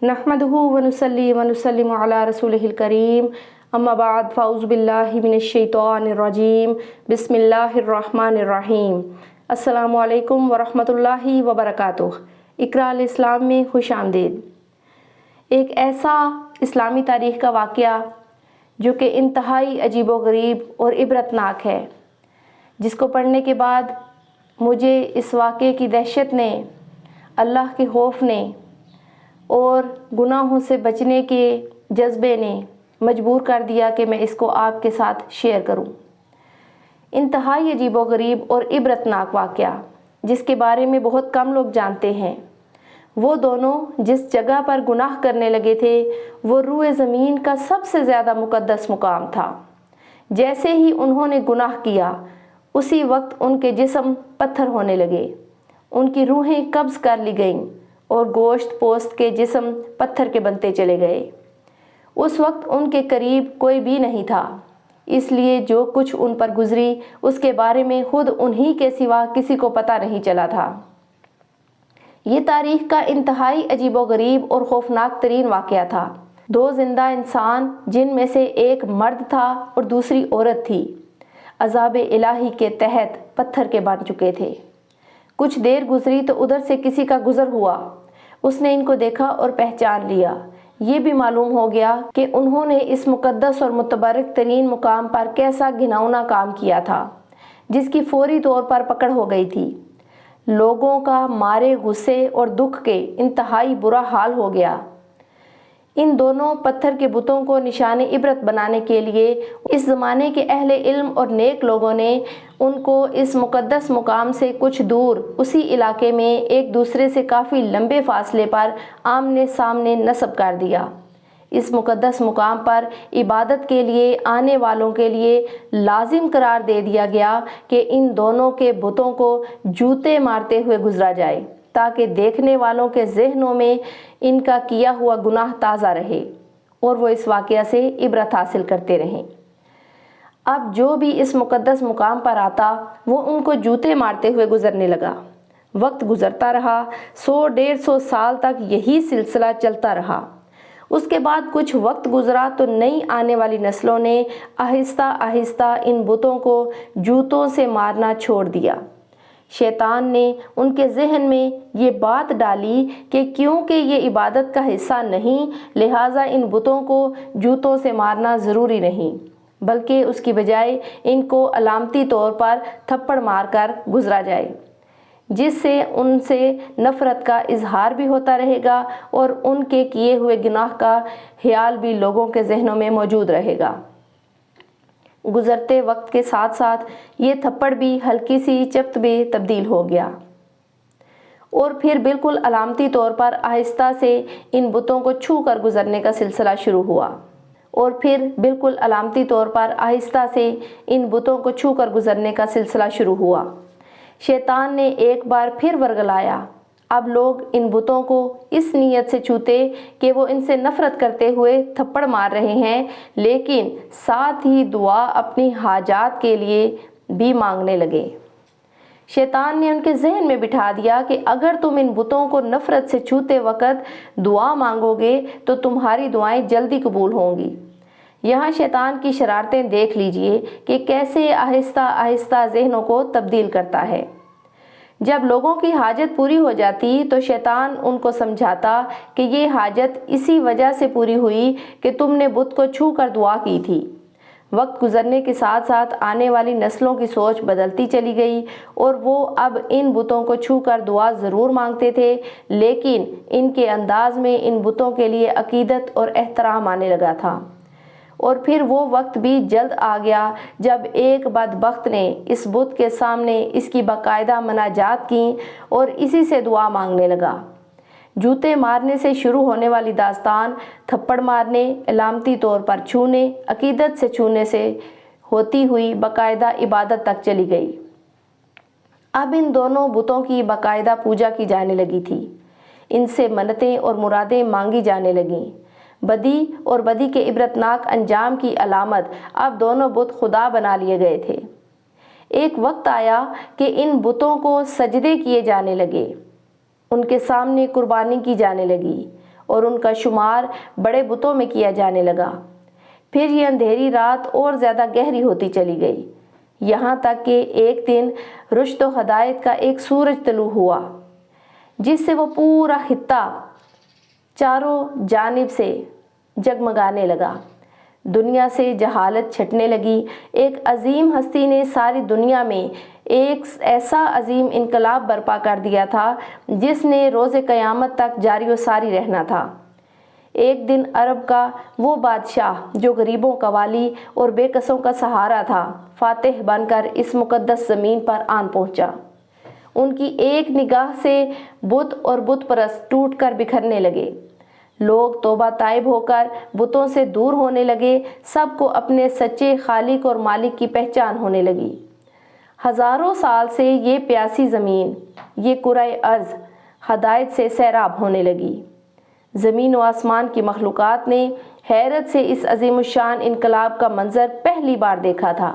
نحمدہ ونصلی ونسلم علی رسولہ الکریم اما بعد فاعوذ باللہ من الشیطان الرجیم بسم اللہ الرحمن الرحیم۔ السلام علیکم ورحمۃ اللہ وبرکاتہ۔ اقراء الاسلام میں خوش آمدید۔ ایک ایسا اسلامی تاریخ کا واقعہ جو کہ انتہائی عجیب و غریب اور عبرتناک ہے، جس کو پڑھنے کے بعد مجھے اس واقعے کی دہشت نے، اللہ کے خوف نے اور گناہوں سے بچنے کے جذبے نے مجبور کر دیا کہ میں اس کو آپ کے ساتھ شیئر کروں۔ انتہائی عجیب و غریب اور عبرتناک واقعہ جس کے بارے میں بہت کم لوگ جانتے ہیں۔ وہ دونوں جس جگہ پر گناہ کرنے لگے تھے وہ روئے زمین کا سب سے زیادہ مقدس مقام تھا۔ جیسے ہی انہوں نے گناہ کیا اسی وقت ان کے جسم پتھر ہونے لگے، ان کی روحیں قبض کر لی گئیں اور گوشت پوست کے جسم پتھر کے بنتے چلے گئے۔ اس وقت ان کے قریب کوئی بھی نہیں تھا، اس لیے جو کچھ ان پر گزری اس کے بارے میں خود انہی کے سوا کسی کو پتہ نہیں چلا تھا۔ یہ تاریخ کا انتہائی عجیب و غریب اور خوفناک ترین واقعہ تھا۔ دو زندہ انسان جن میں سے ایک مرد تھا اور دوسری عورت تھی، عذاب الہی کے تحت پتھر کے بن چکے تھے۔ کچھ دیر گزری تو ادھر سے کسی کا گزر ہوا، اس نے ان کو دیکھا اور پہچان لیا۔ یہ بھی معلوم ہو گیا کہ انہوں نے اس مقدس اور متبرک ترین مقام پر کیسا گھناؤنا کام کیا تھا جس کی فوری طور پر پکڑ ہو گئی تھی۔ لوگوں کا مارے غصے اور دکھ کے انتہائی برا حال ہو گیا۔ ان دونوں پتھر کے بتوں کو نشان عبرت بنانے کے لیے اس زمانے کے اہل علم اور نیک لوگوں نے ان کو اس مقدس مقام سے کچھ دور اسی علاقے میں ایک دوسرے سے کافی لمبے فاصلے پر آمنے سامنے نصب کر دیا۔ اس مقدس مقام پر عبادت کے لیے آنے والوں کے لیے لازم قرار دے دیا گیا کہ ان دونوں کے بتوں کو جوتے مارتے ہوئے گزرا جائے تاکہ دیکھنے والوں کے ذہنوں میں ان کا کیا ہوا گناہ تازہ رہے اور وہ اس واقعہ سے عبرت حاصل کرتے رہیں۔ اب جو بھی اس مقدس مقام پر آتا وہ ان کو جوتے مارتے ہوئے گزرنے لگا۔ وقت گزرتا رہا، 100-150 سال تک یہی سلسلہ چلتا رہا۔ اس کے بعد کچھ وقت گزرا تو نئی آنے والی نسلوں نے آہستہ آہستہ ان بتوں کو جوتوں سے مارنا چھوڑ دیا۔ شیطان نے ان کے ذہن میں یہ بات ڈالی کہ کیونکہ یہ عبادت کا حصہ نہیں لہٰذا ان بتوں کو جوتوں سے مارنا ضروری نہیں، بلکہ اس کی بجائے ان کو علامتی طور پر تھپڑ مار کر گزرا جائے، جس سے ان سے نفرت کا اظہار بھی ہوتا رہے گا اور ان کے کیے ہوئے گناہ کا خیال بھی لوگوں کے ذہنوں میں موجود رہے گا۔ گزرتے وقت کے ساتھ ساتھ یہ تھپڑ بھی ہلکی سی چپت میں تبدیل ہو گیا اور پھر بالکل علامتی طور پر آہستہ سے ان بتوں کو چھو کر گزرنے کا سلسلہ شروع ہوا، اور پھر بالکل علامتی طور پر آہستہ سے ان بتوں کو چھو کر گزرنے کا سلسلہ شروع ہوا۔ شیطان نے ایک بار پھر ورغلایا۔ اب لوگ ان بتوں کو اس نیت سے چھوتے کہ وہ ان سے نفرت کرتے ہوئے تھپڑ مار رہے ہیں، لیکن ساتھ ہی دعا اپنی حاجات کے لیے بھی مانگنے لگے۔ شیطان نے ان کے ذہن میں بٹھا دیا کہ اگر تم ان بتوں کو نفرت سے چھوتے وقت دعا مانگو گے تو تمہاری دعائیں جلدی قبول ہوں گی۔ یہاں شیطان کی شرارتیں دیکھ لیجئے کہ کیسے آہستہ آہستہ ذہنوں کو تبدیل کرتا ہے۔ جب لوگوں کی حاجت پوری ہو جاتی تو شیطان ان کو سمجھاتا کہ یہ حاجت اسی وجہ سے پوری ہوئی کہ تم نے بت کو چھو کر دعا کی تھی۔ وقت گزرنے کے ساتھ ساتھ آنے والی نسلوں کی سوچ بدلتی چلی گئی اور وہ اب ان بتوں کو چھو کر دعا ضرور مانگتے تھے، لیکن ان کے انداز میں ان بتوں کے لیے عقیدت اور احترام آنے لگا تھا۔ اور پھر وہ وقت بھی جلد آ گیا جب ایک بدبخت نے اس بت کے سامنے اس کی باقاعدہ مناجات کی اور اسی سے دعا مانگنے لگا۔ جوتے مارنے سے شروع ہونے والی داستان تھپڑ مارنے، علامتی طور پر چھونے، عقیدت سے چھونے سے ہوتی ہوئی باقاعدہ عبادت تک چلی گئی۔ اب ان دونوں بتوں کی باقاعدہ پوجا کی جانے لگی تھی، ان سے منتیں اور مرادیں مانگی جانے لگیں۔ بدی اور بدی کے عبرتناک انجام کی علامت اب دونوں بت خدا بنا لیے گئے تھے۔ ایک وقت آیا کہ ان بتوں کو سجدے کیے جانے لگے، ان کے سامنے قربانی کی جانے لگی اور ان کا شمار بڑے بتوں میں کیا جانے لگا۔ پھر یہ اندھیری رات اور زیادہ گہری ہوتی چلی گئی، یہاں تک کہ ایک دن رشد و ہدایت کا ایک سورج طلوع ہوا جس سے وہ پورا خطہ چاروں جانب سے جگمگانے لگا۔ دنیا سے جہالت چھٹنے لگی۔ ایک عظیم ہستی نے ساری دنیا میں ایک ایسا عظیم انقلاب برپا کر دیا تھا جس نے روز قیامت تک جاری و ساری رہنا تھا۔ ایک دن عرب کا وہ بادشاہ جو غریبوں کا والی اور بے کسوں کا سہارا تھا، فاتح بن کر اس مقدس زمین پر آن پہنچا۔ ان کی ایک نگاہ سے بت اور بت پرست ٹوٹ کر بکھرنے لگے۔ لوگ توبہ طائب ہو کر بتوں سے دور ہونے لگے۔ سب کو اپنے سچے خالق اور مالک کی پہچان ہونے لگی۔ ہزاروں سال سے یہ پیاسی زمین، یہ کرۂ ارض ہدایت سے سیراب ہونے لگی۔ زمین و آسمان کی مخلوقات نے حیرت سے اس عظیم الشان انقلاب کا منظر پہلی بار دیکھا تھا۔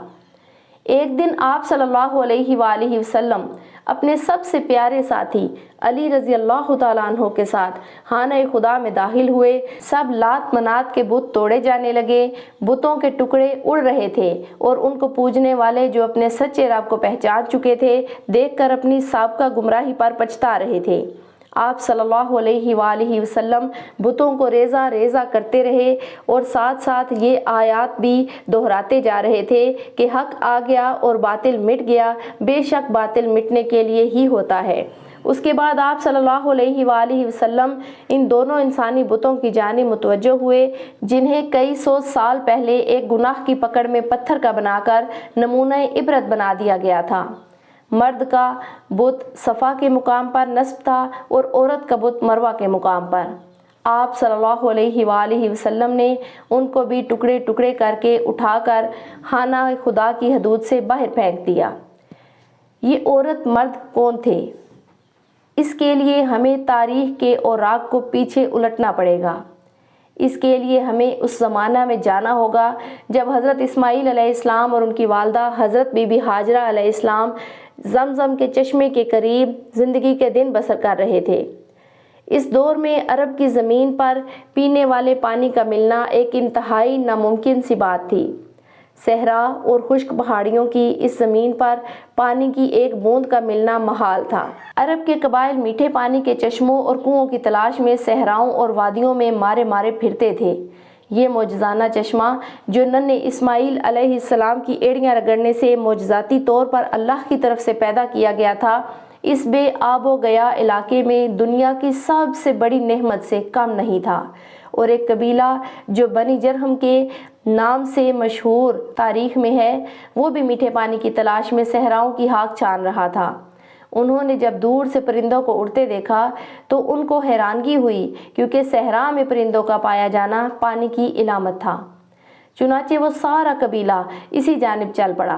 ایک دن آپ صلی اللہ علیہ وآلہ وسلم اپنے سب سے پیارے ساتھی علی رضی اللہ تعالیٰ عنہ کے ساتھ خانہ خدا میں داخل ہوئے۔ سب لات منات کے بت توڑے جانے لگے، بتوں کے ٹکڑے اڑ رہے تھے اور ان کو پوجنے والے جو اپنے سچے رب کو پہچان چکے تھے دیکھ کر اپنی سابقہ گمراہی پر پچھتا رہے تھے۔ آپ صلی اللہ علیہ وآلہ وسلم بتوں کو ریزہ ریزہ کرتے رہے اور ساتھ ساتھ یہ آیات بھی دہراتے جا رہے تھے کہ حق آ گیا اور باطل مٹ گیا، بے شک باطل مٹنے کے لیے ہی ہوتا ہے۔ اس کے بعد آپ صلی اللہ علیہ وآلہ وسلم ان دونوں انسانی بتوں کی جانب متوجہ ہوئے جنہیں کئی سو سال پہلے ایک گناہ کی پکڑ میں پتھر کا بنا کر نمونہ عبرت بنا دیا گیا تھا۔ مرد کا بت صفا کے مقام پر نصب تھا اور عورت کا بت مروہ کے مقام پر۔ آپ صلی اللہ علیہ وآلہ وسلم نے ان کو بھی ٹکڑے ٹکڑے کر کے اٹھا کر خانہ خدا کی حدود سے باہر پھینک دیا۔ یہ عورت مرد کون تھے؟ اس کے لیے ہمیں تاریخ کے اوراق کو پیچھے الٹنا پڑے گا۔ اس کے لیے ہمیں اس زمانہ میں جانا ہوگا جب حضرت اسماعیل علیہ السلام اور ان کی والدہ حضرت بی بی ہاجرہ علیہ السلام زمزم کے چشمے کے قریب زندگی کے دن بسر کر رہے تھے۔ اس دور میں عرب کی زمین پر پینے والے پانی کا ملنا ایک انتہائی ناممکن سی بات تھی۔ صحرا اور خشک پہاڑیوں کی اس زمین پر پانی کی ایک بوند کا ملنا محال تھا۔ عرب کے قبائل میٹھے پانی کے چشموں اور کنوؤں کی تلاش میں صحراؤں اور وادیوں میں مارے مارے پھرتے تھے۔ یہ معجزانہ چشمہ جو ننھے اسماعیل علیہ السلام کی ایڑیاں رگڑنے سے معجزاتی طور پر اللہ کی طرف سے پیدا کیا گیا تھا، اس بے آب و گیا علاقے میں دنیا کی سب سے بڑی نعمت سے کم نہیں تھا، اور ایک قبیلہ جو بنی جرہم کے نام سے مشہور تاریخ میں ہے، وہ بھی میٹھے پانی کی تلاش میں صحراؤں کی ہاک چھان رہا تھا۔ انہوں نے جب دور سے پرندوں کو اڑتے دیکھا تو ان کو حیرانگی ہوئی، کیونکہ صحرا میں پرندوں کا پایا جانا پانی کی علامت تھا۔ چنانچہ وہ سارا قبیلہ اسی جانب چل پڑا۔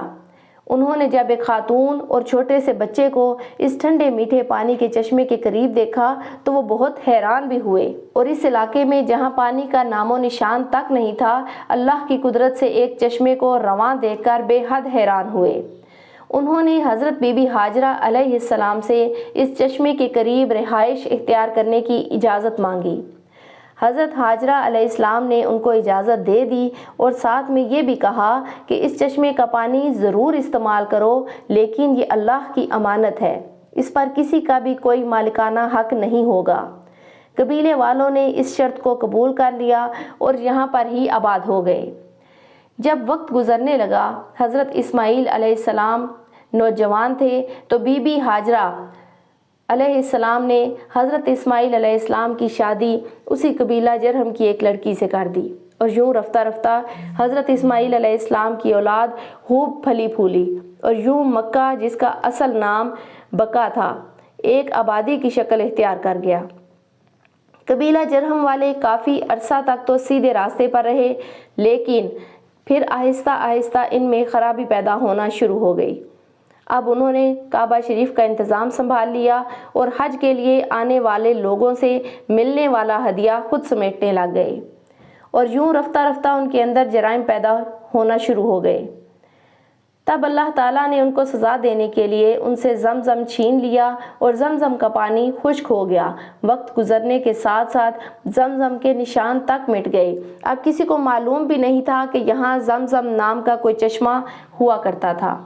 انہوں نے جب ایک خاتون اور چھوٹے سے بچے کو اس ٹھنڈے میٹھے پانی کے چشمے کے قریب دیکھا تو وہ بہت حیران بھی ہوئے، اور اس علاقے میں جہاں پانی کا نام و نشان تک نہیں تھا، اللہ کی قدرت سے ایک چشمے کو رواں دیکھ کر بے حد حیران ہوئے۔ انہوں نے حضرت بی بی ہاجرہ علیہ السلام سے اس چشمے کے قریب رہائش اختیار کرنے کی اجازت مانگی۔ حضرت ہاجرہ علیہ السلام نے ان کو اجازت دے دی اور ساتھ میں یہ بھی کہا کہ اس چشمے کا پانی ضرور استعمال کرو، لیکن یہ اللہ کی امانت ہے، اس پر کسی کا بھی کوئی مالکانہ حق نہیں ہوگا۔ قبیلے والوں نے اس شرط کو قبول کر لیا اور یہاں پر ہی آباد ہو گئے۔ جب وقت گزرنے لگا، حضرت اسماعیل علیہ السلام نوجوان تھے تو بی بی ہاجرہ علیہ السلام نے حضرت اسماعیل علیہ السلام کی شادی اسی قبیلہ جرہم کی ایک لڑکی سے کر دی، اور یوں رفتہ رفتہ حضرت اسماعیل علیہ السلام کی اولاد خوب پھلی پھولی، اور یوں مکہ جس کا اصل نام بکا تھا ایک آبادی کی شکل اختیار کر گیا۔ قبیلہ جرہم والے کافی عرصہ تک تو سیدھے راستے پر رہے، لیکن پھر آہستہ آہستہ ان میں خرابی پیدا ہونا شروع ہو گئی۔ اب انہوں نے کعبہ شریف کا انتظام سنبھال لیا اور حج کے لیے آنے والے لوگوں سے ملنے والا ہدیہ خود سمیٹنے لگ گئے، اور یوں رفتہ رفتہ ان کے اندر جرائم پیدا ہونا شروع ہو گئے۔ تب اللہ تعالیٰ نے ان کو سزا دینے کے لیے ان سے زمزم چھین لیا اور زمزم کا پانی خشک ہو گیا۔ وقت گزرنے کے ساتھ ساتھ زمزم کے نشان تک مٹ گئے۔ اب کسی کو معلوم بھی نہیں تھا کہ یہاں زمزم نام کا کوئی چشمہ ہوا کرتا تھا۔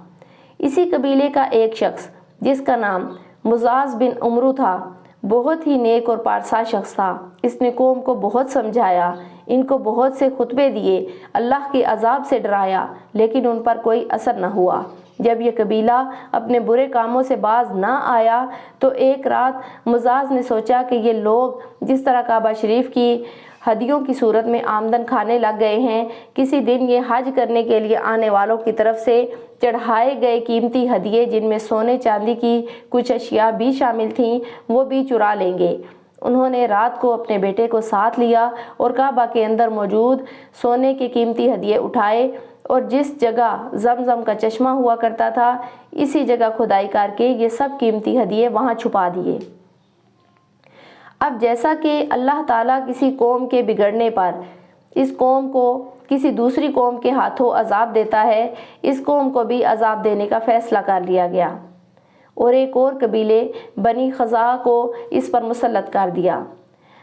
اسی قبیلے کا ایک شخص جس کا نام مزاز بن عمرو تھا، بہت ہی نیک اور پارسا شخص تھا۔ اس نے قوم کو بہت سمجھایا، ان کو بہت سے خطبے دیے، اللہ کے عذاب سے ڈرایا، لیکن ان پر کوئی اثر نہ ہوا۔ جب یہ قبیلہ اپنے برے کاموں سے باز نہ آیا تو ایک رات مزاز نے سوچا کہ یہ لوگ جس طرح کعبہ شریف کی ہدیوں کی صورت میں آمدن کھانے لگ گئے ہیں، کسی دن یہ حج کرنے کے لیے آنے والوں کی طرف سے چڑھائے گئے قیمتی ہدیے، جن میں سونے چاندی کی کچھ اشیاء بھی شامل تھیں، وہ بھی چرا لیں گے۔ انہوں نے رات کو اپنے بیٹے کو ساتھ لیا اور کعبہ کے اندر موجود سونے کے قیمتی ہدیے اٹھائے اور جس جگہ زمزم کا چشمہ ہوا کرتا تھا، اسی جگہ کھدائی کر کے یہ سب قیمتی ہدیے وہاں چھپا دیے۔ اب جیسا کہ اللہ تعالیٰ کسی قوم کے بگڑنے پر اس قوم کو کسی دوسری قوم کے ہاتھوں عذاب دیتا ہے، اس قوم کو بھی عذاب دینے کا فیصلہ کر لیا گیا اور ایک اور قبیلے بنی خزاعہ کو اس پر مسلط کر دیا۔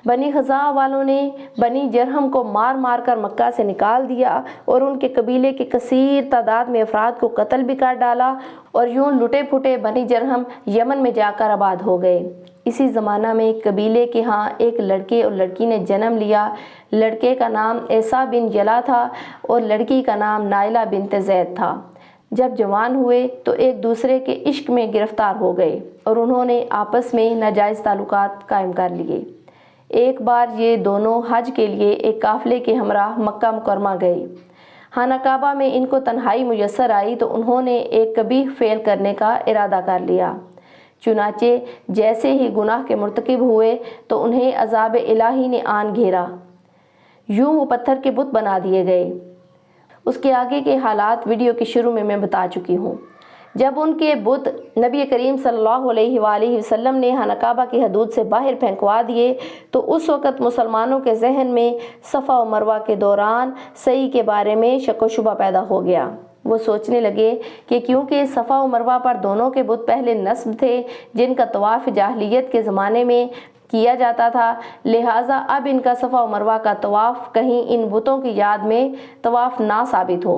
بنی خزاعہ والوں نے بنی جرہم کو مار مار کر مکہ سے نکال دیا اور ان کے قبیلے کے کثیر تعداد میں افراد کو قتل بھی کر ڈالا، اور یوں لٹے پھٹے بنی جرہم یمن میں جا کر آباد ہو گئے۔ اسی زمانہ میں ایک قبیلے کے ہاں ایک لڑکے اور لڑکی نے جنم لیا۔ لڑکے کا نام عیسیٰ بن جلا تھا اور لڑکی کا نام نائلہ بنت زید تھا۔ جب جوان ہوئے تو ایک دوسرے کے عشق میں گرفتار ہو گئے اور انہوں نے آپس میں ناجائز تعلقات قائم کر لیے۔ ایک بار یہ دونوں حج کے لیے ایک قافلے کے ہمراہ مکہ مکرمہ گئے۔ خانہ کعبہ میں ان کو تنہائی میسر آئی تو انہوں نے ایک قبیح فعل کرنے کا ارادہ کر لیا۔ چنانچہ جیسے ہی گناہ کے مرتکب ہوئے تو انہیں عذاب الہی نے آن گھیرا، یوں وہ پتھر کے بت بنا دیے گئے۔ اس کے آگے کے حالات ویڈیو کے شروع میں بتا چکی ہوں۔ جب ان کے بت نبی کریم صلی اللہ علیہ وآلہ وسلم نے خانہ کعبہ کی حدود سے باہر پھینکوا دیے تو اس وقت مسلمانوں کے ذہن میں صفا و مروہ کے دوران سعی کے بارے میں شک و شبہ پیدا ہو گیا۔ وہ سوچنے لگے کہ کیونکہ صفا و مروہ پر دونوں کے بت پہلے نصب تھے جن کا طواف جاہلیت کے زمانے میں کیا جاتا تھا، لہٰذا اب ان کا صفا و مروہ کا طواف کہیں ان بتوں کی یاد میں طواف نہ ثابت ہو،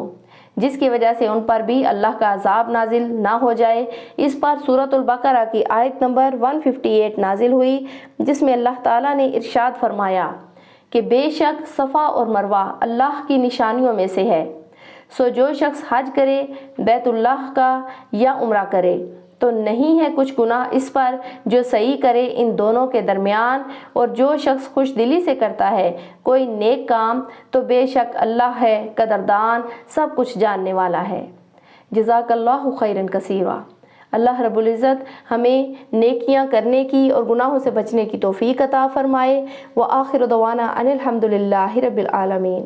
جس کی وجہ سے ان پر بھی اللہ کا عذاب نازل نہ ہو جائے۔ اس پر سورۃ البقرہ کی آیت نمبر 158 نازل ہوئی، جس میں اللہ تعالیٰ نے ارشاد فرمایا کہ بے شک صفا اور مروہ اللہ کی نشانیوں میں سے ہے، سو جو شخص حج کرے بیت اللہ کا یا عمرہ کرے تو نہیں ہے کچھ گناہ اس پر جو سعی کرے ان دونوں کے درمیان، اور جو شخص خوش دلی سے کرتا ہے کوئی نیک کام تو بے شک اللہ ہے قدردان، سب کچھ جاننے والا ہے۔ جزاک اللہ خیرا کثیرا۔ اللہ رب العزت ہمیں نیکیاں کرنے کی اور گناہوں سے بچنے کی توفیق عطا فرمائے۔ وآخر دعوانا ان الحمد للہ رب العالمین۔